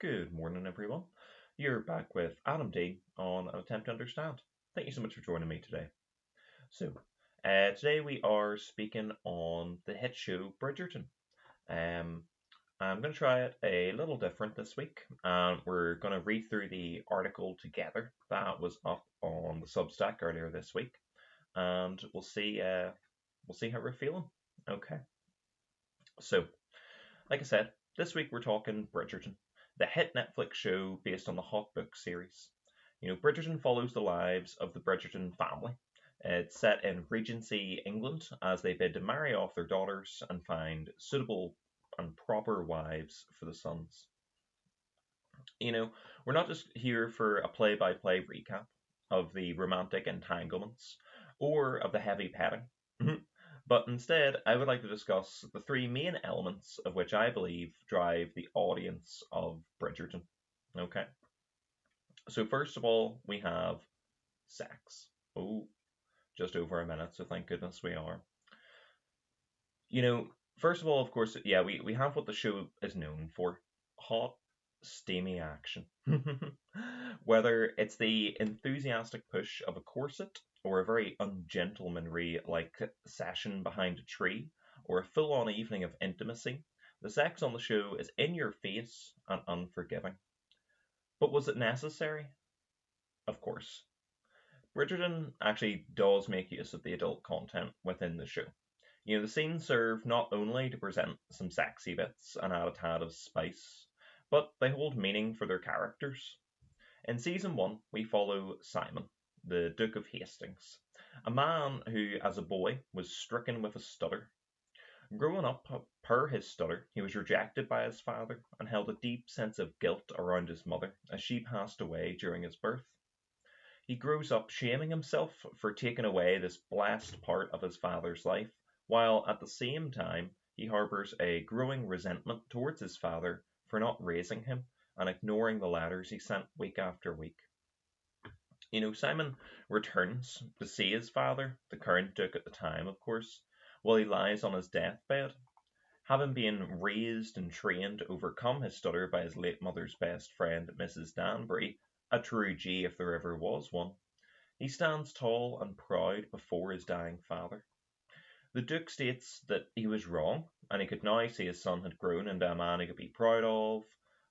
Good morning, everyone. You're back with Adam D on An Attempt to Understand. Thank you so much for joining me today. So, today we are speaking on the hit show Bridgerton. Um, I'm going to try it a little different this week, and we're going to read through the article together that was up on the Substack earlier this week, and we'll see how we're feeling. Okay. So, like I said, this week we're talking Bridgerton, the hit Netflix show based on the Hot Book series. Bridgerton follows the lives of the Bridgerton family. It's set in Regency England as they bid to marry off their daughters and find suitable and proper wives for the sons. You know, we're not just here for a play by play recap of the romantic entanglements or of the heavy petting, but instead, I would like to discuss the three main elements of which I believe drive the audience of Bridgerton. Okay, so first of all, we have sex. Oh, just over a minute, so thank goodness we are. You know, First of all, of course, yeah, we have what the show is known for: hot, steamy action. Whether it's the enthusiastic push of a corset, or a very ungentlemanly like session behind a tree, or a full on evening of intimacy, the sex on the show is in your face and unforgiving. But was it necessary? Of course. Bridgerton actually does make use of the adult content within the show. The scenes serve not only to present some sexy bits and add a tad of spice, but they hold meaning for their characters. In season one, we follow Simon, the Duke of Hastings, a man who, as a boy, was stricken with a stutter. Growing up, per his stutter, he was rejected by his father and held a deep sense of guilt around his mother as she passed away during his birth. He grows up shaming himself for taking away this blessed part of his father's life, while at the same time he harbors a growing resentment towards his father for not raising him and ignoring the letters he sent week after week. Simon returns to see his father, the current Duke at the time, of course, while he lies on his deathbed. Having been raised and trained to overcome his stutter by his late mother's best friend, Mrs. Danbury, a true G if there ever was one, he stands tall and proud before his dying father. The Duke states that he was wrong, and he could now see his son had grown into a man he could be proud of,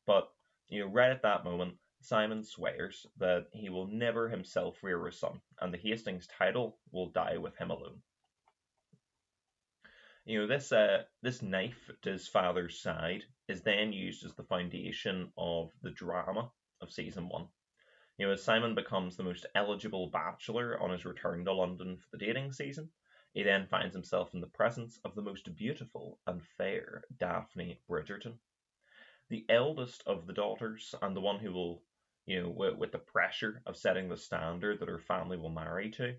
but, right at that moment, Simon swears that he will never himself rear a son, and the Hastings title will die with him alone. This knife to his father's side is then used as the foundation of the drama of season one. As Simon becomes the most eligible bachelor on his return to London for the dating season, he then finds himself in the presence of the most beautiful and fair Daphne Bridgerton, the eldest of the daughters and the one who will, with the pressure of setting the standard that her family will marry to,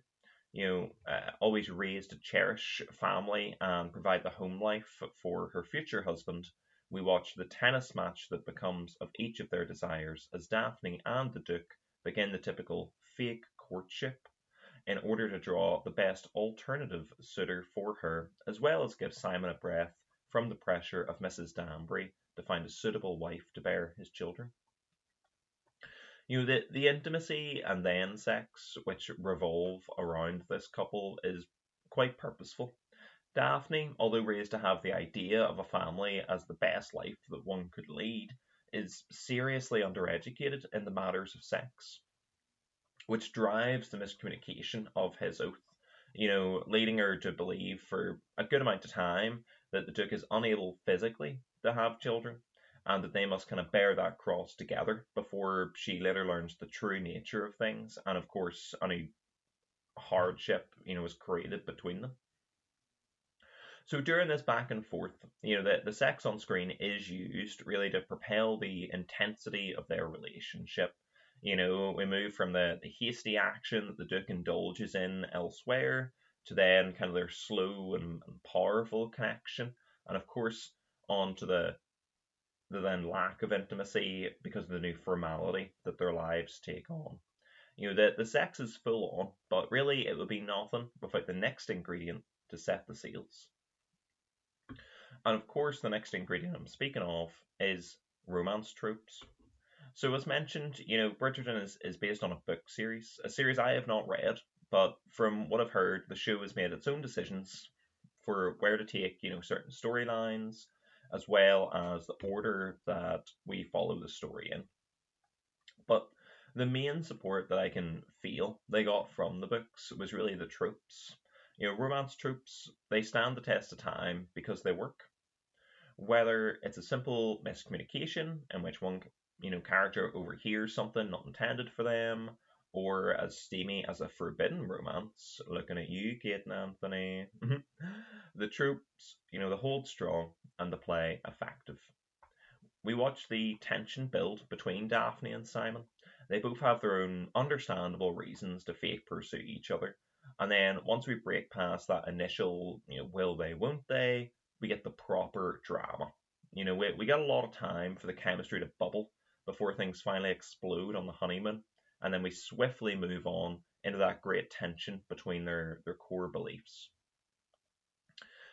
always raised to cherish family and provide the home life for her future husband. We watch the tennis match that becomes of each of their desires as Daphne and the Duke begin the typical fake courtship in order to draw the best alternative suitor for her, as well as give Simon a breath from the pressure of Mrs. Danbury to find a suitable wife to bear his children. The intimacy and then sex which revolve around this couple is quite purposeful. Daphne, although raised to have the idea of a family as the best life that one could lead, is seriously undereducated in the matters of sex, which drives the miscommunication of his oath, leading her to believe for a good amount of time that the Duke is unable physically to have children and that they must kind of bear that cross together before she later learns the true nature of things. And of course, any hardship, is created between them. So during this back and forth, the sex on screen is used really to propel the intensity of their relationship. We move from the hasty action that the Duke indulges in elsewhere to then kind of their slow and powerful connection, and of course on to the then lack of intimacy because of the new formality that their lives take on. The sex is full on, but really it would be nothing without the next ingredient, to set the sails. And of course, the next ingredient I'm speaking of is romance tropes. So, as mentioned, Bridgerton is based on a book series, a series I have not read, but from what I've heard, the show has made its own decisions for where to take, certain storylines, as well as the order that we follow the story in. But the main support that I can feel they got from the books was really the tropes. Romance tropes, they stand the test of time because they work. Whether it's a simple miscommunication in which one character overhears something not intended for them, or as steamy as a forbidden romance, looking at you, Kate and Anthony. The tropes, they hold strong and the play effective. We watch the tension build between Daphne and Simon. They both have their own understandable reasons to fake pursue each other. And then once we break past that initial, will they, won't they, we get the proper drama. We got a lot of time for the chemistry to bubble before things finally explode on the honeymoon. And then we swiftly move on into that great tension between their core beliefs.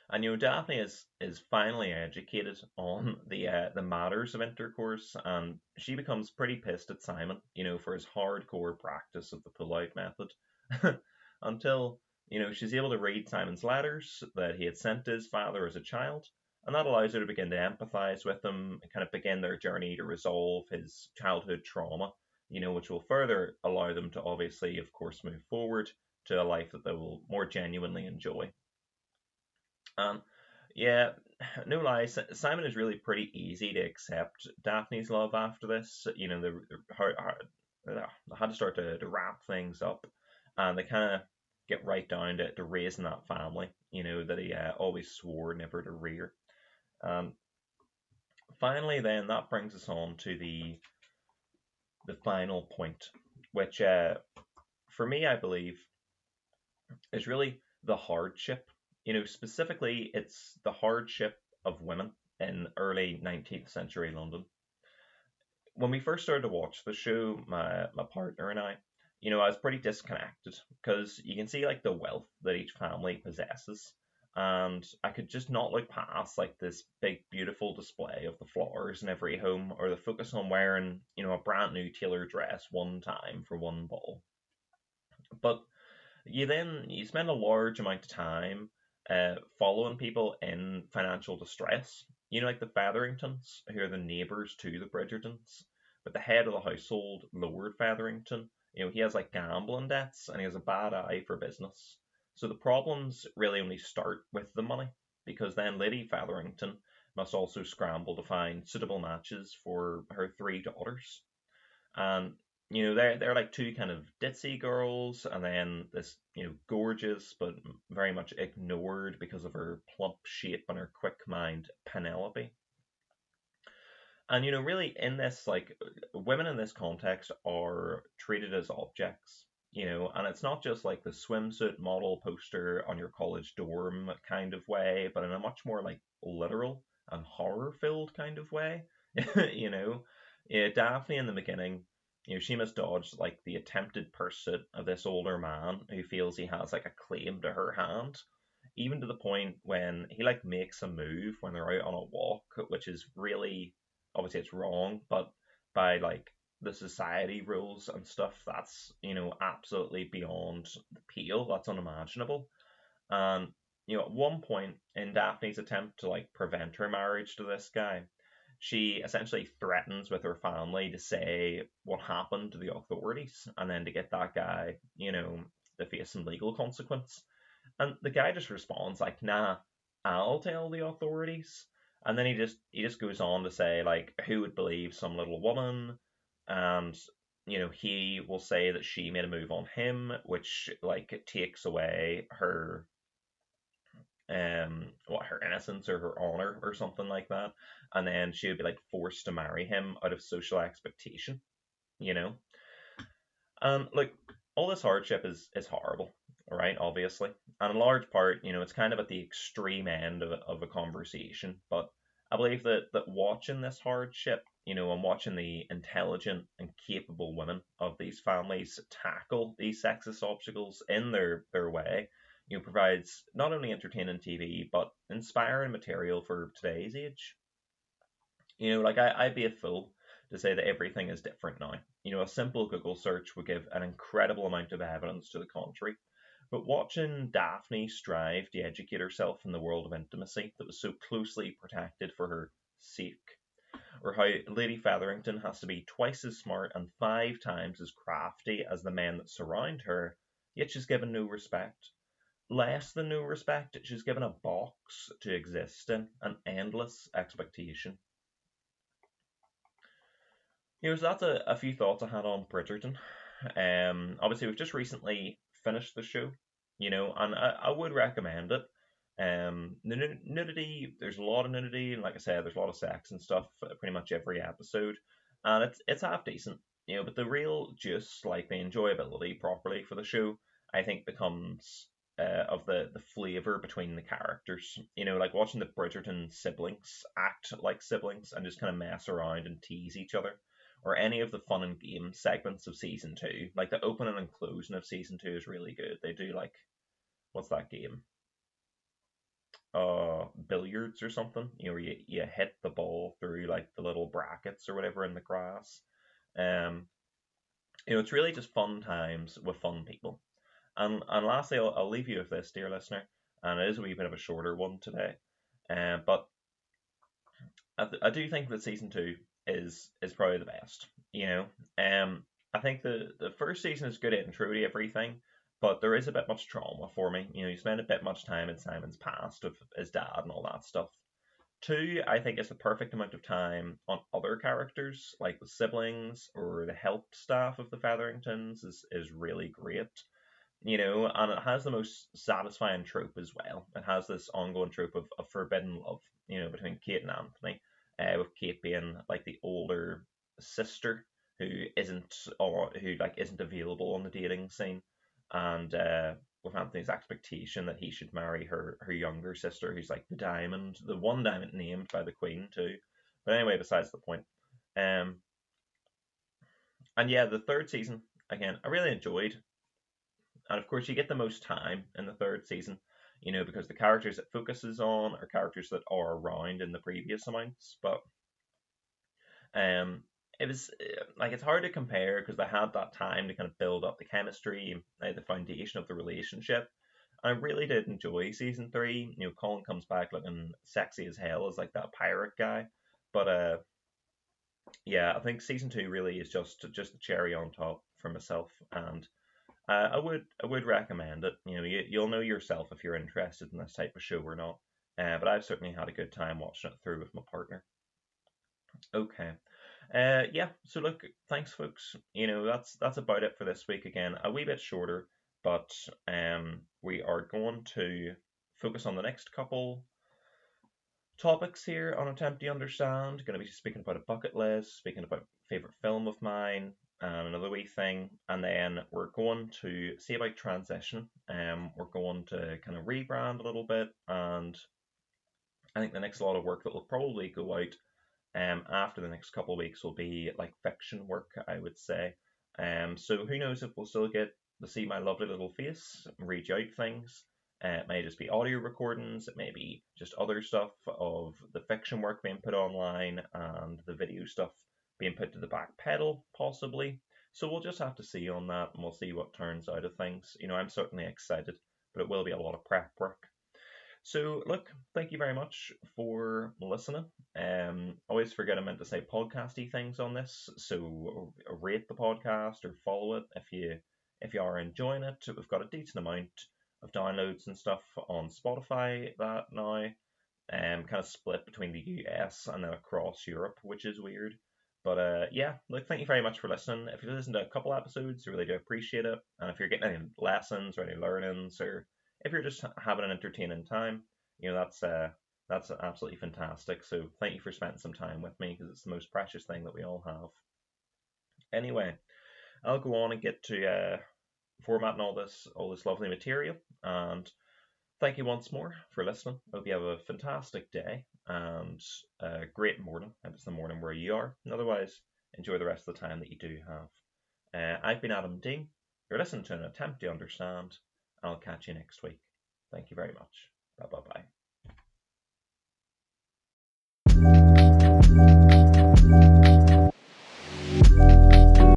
And Daphne is finally educated on the matters of intercourse, and she becomes pretty pissed at Simon, for his hardcore practice of the pull-out method, until she's able to read Simon's letters that he had sent to his father as a child, and that allows her to begin to empathize with him and kind of begin their journey to resolve his childhood trauma, which will further allow them to obviously, of course, move forward to a life that they will more genuinely enjoy. Yeah, no lie, Simon is really pretty easy to accept Daphne's love after this. They had to start to wrap things up, and they kind of get right down to raising that family, that he always swore never to rear. Um, Finally, then, that brings us on to the final point, which for me, I believe, is really the hardship. Specifically, it's the hardship of women in early 19th century London. When we first started to watch the show, my partner and I was pretty disconnected because you can see like the wealth that each family possesses. And I could just not look past like this big, beautiful display of the flowers in every home, or the focus on wearing, a brand new tailor dress one time for one ball. But you spend a large amount of time following people in financial distress. Like the Featheringtons, who are the neighbours to the Bridgertons. But the head of the household, Lord Featherington, he has like gambling debts and he has a bad eye for business. So the problems really only start with the money, because then Lady Featherington must also scramble to find suitable matches for her three daughters. And they're like two kind of ditzy girls, and then this gorgeous but very much ignored because of her plump shape and her quick mind Penelope. And really in this, like, women in this context are treated as objects. And it's not just like the swimsuit model poster on your college dorm kind of way, but in a much more like literal and horror filled kind of way. you know, Daphne in the beginning, she must dodge like the attempted pursuit of this older man who feels he has like a claim to her hand, even to the point when he like makes a move when they're out on a walk, which is really, obviously it's wrong, but by like the society rules and stuff, that's absolutely beyond the pale. That's unimaginable. And at one point in Daphne's attempt to like prevent her marriage to this guy, she essentially threatens with her family to say what happened to the authorities, and then to get that guy, to face some legal consequence. And the guy just responds like, "Nah, I'll tell the authorities." And then he just goes on to say like, who would believe some little woman? And he will say that she made a move on him, which like takes away her her innocence or her honor or something like that, and then she would be like forced to marry him out of social expectation, you know. And like all this hardship is horrible, right? Obviously, and in large part, it's kind of at the extreme end of a conversation. But I believe that watching this hardship, and watching the intelligent and capable women of these families tackle these sexist obstacles in their way, provides not only entertaining TV but inspiring material for today's age. Like I'd be a fool to say that everything is different now. A simple Google search would give an incredible amount of evidence to the contrary. But watching Daphne strive to educate herself in the world of intimacy that was so closely protected for her sake, or how Lady Featherington has to be twice as smart and 5 times as crafty as the men that surround her, yet she's given no respect. Less than no respect, she's given a box to exist in, an endless expectation. So that's a few thoughts I had on Bridgerton. Obviously, we've just recently finished the show, and I would recommend it. The nudity, there's a lot of nudity, and like I said, there's a lot of sex and stuff pretty much every episode, and it's half decent, But the real juice, like the enjoyability properly for the show, I think becomes of the flavor between the characters. Like watching the Bridgerton siblings act like siblings and just kind of mess around and tease each other, or any of the fun and game segments of season two. Like the opening and closing of season two is really good. They do like what's that game? Billiards or something. Where you hit the ball through like the little brackets or whatever in the grass. Um, it's really just fun times with fun people. And lastly, I'll leave you with this, dear listener, and it is a wee bit of a shorter one today. But I do think that season two is probably the best. I think the first season is good intro to everything, but there is a bit much trauma for me. You spend a bit much time in Simon's past with his dad and all that stuff. Two, I think it's the perfect amount of time on other characters, like the siblings or the help staff of the Featheringtons is really great. And it has the most satisfying trope as well. It has this ongoing trope of forbidden love, between Kate and Anthony, with Kate being like the older sister who isn't available on the dating scene, and with Anthony's expectation that he should marry her younger sister, who's like the one diamond named by the Queen too. But anyway, besides the point. Um, and yeah, the third season again, I really enjoyed. And of course, you get the most time in the third season, because the characters it focuses on are characters that are around in the previous amounts. But um, it was like it's hard to compare because they had that time to kind of build up the chemistry, the foundation of the relationship. I really did enjoy season three. Colin comes back looking sexy as hell as like that pirate guy. But yeah, I think season two really is just the cherry on top for myself, and I would recommend it. You'll know yourself if you're interested in this type of show or not. But I've certainly had a good time watching it through with my partner. Okay. Yeah. So look, thanks, folks. That's about it for this week. Again, a wee bit shorter, but we are going to focus on the next couple topics here on Attempt to Understand. Going to be speaking about a bucket list, speaking about favorite film of mine, and another wee thing, and then we're going to see about transition. We're going to kind of rebrand a little bit, and I think the next lot of work that will probably go out after the next couple of weeks will be like fiction work, I would say. So who knows if we'll still get to see my lovely little face, read out things. It may just be audio recordings, it may be just other stuff of the fiction work being put online and the video stuff being put to the back pedal, possibly. So we'll just have to see on that and we'll see what turns out of things. I'm certainly excited, but it will be a lot of prep work. So, look, thank you very much for listening. Always forget I meant to say podcasty things on this. So, rate the podcast or follow it if you are enjoying it. We've got a decent amount of downloads and stuff on Spotify that now, kind of split between the US and then across Europe, which is weird. But yeah, look, thank you very much for listening. If you listened to a couple episodes, I really do appreciate it. And if you're getting any lessons or any learnings, or if you're just having an entertaining time, that's absolutely fantastic. So thank you for spending some time with me because it's the most precious thing that we all have. Anyway, I'll go on and get to formatting all this lovely material, and thank you once more for listening. Hope you have a fantastic day and a great morning if it's the morning where you are. And otherwise, enjoy the rest of the time that you do have. I've been Adam Dean. You're listening to an Attempt to Understand. I'll catch you next week. Thank you very much. Bye bye bye.